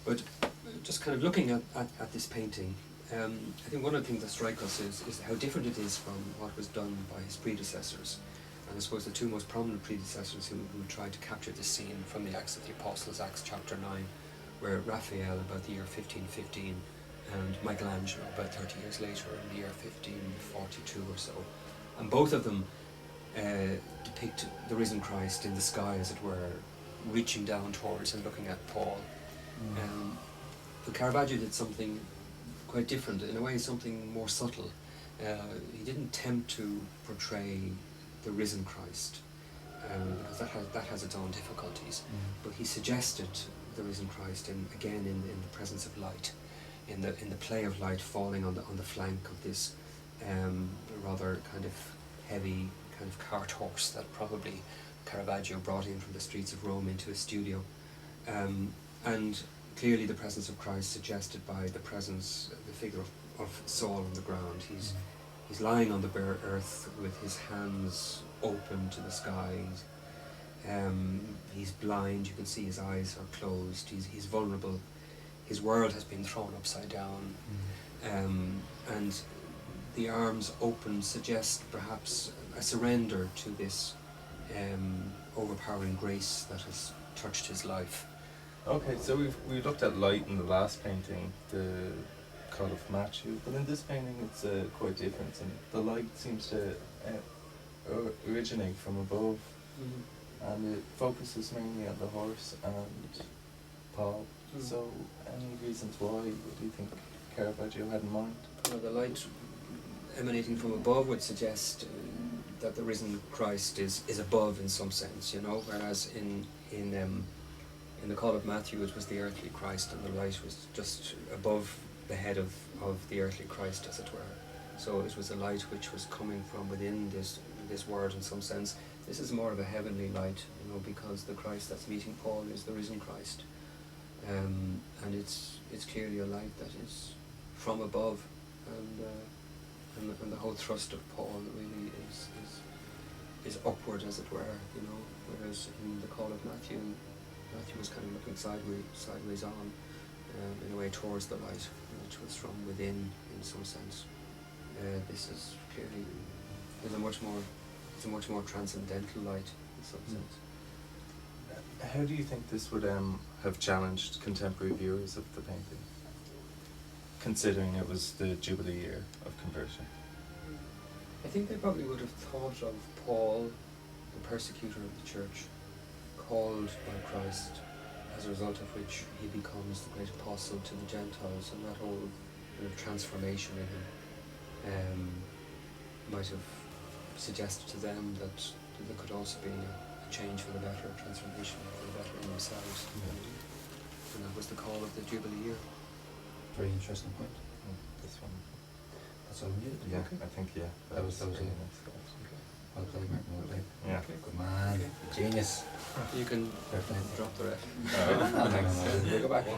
But just kind of looking at this painting, I think one of the things that strike us is how different it is from what was done by his predecessors. And I suppose the two most prominent predecessors who tried to capture this scene from the Acts of the Apostles, Acts chapter 9, were Raphael about the year 1515 and Michelangelo about 30 years later in the year 1542 or so. And both of them depict the risen Christ in the sky, as it were, reaching down towards and looking at Paul. But Caravaggio did something quite different, in a way something more subtle. He didn't attempt to portray the risen Christ, because that has its own difficulties, but he suggested the risen Christ in the presence of light, in the play of light falling on the flank of this rather kind of heavy kind of cart horse that probably Caravaggio brought in from the streets of Rome into his studio, and clearly the presence of Christ suggested by the figure of Saul on the ground. He's lying on the bare earth with his hands open to the skies. He's blind, you can see his eyes are closed, he's vulnerable, his world has been thrown upside down, and the arms open suggest perhaps a surrender to this overpowering grace that has touched his life. Okay, so we looked at light in the last painting, the Call of Matthew, but in this painting it's quite different, and the light seems to originate from above, and it focuses mainly on the horse and Paul. So, any reasons why? What do you think Caravaggio had in mind? Well, the light emanating from above would suggest that the risen Christ is above in some sense, whereas in the Call of Matthew it was the earthly Christ, and the light was just above the head of the earthly Christ, as it were. So it was a light which was coming from within this world in some sense. This is more of a heavenly light, because the Christ that's meeting Paul is the risen Christ, and it's clearly a light that is from above, and the whole thrust of Paul really is upward, as it were, whereas in the Call of Matthew was kind of looking sideways on, in a way towards the light, which was from within in some sense. This is clearly a much more transcendental light in some sense. How do you think this would have challenged contemporary viewers of the painting, considering it was the Jubilee year of conversion? I think they probably would have thought of Paul, the persecutor of the church, called by Christ, as a result of which he becomes the great apostle to the Gentiles, and that whole transformation in him might have suggested to them that there could also be a change for the better, a transformation for the better in themselves. And that was the call of the Jubilee year. Very interesting point. This one. That's all we needed. Yeah, Okay. I think That was really it. nice. Well played, Martin. Well played. Yeah. Okay. Good man. Okay. Genius. You can Fair play. drop the ref. Thanks. We'll go back.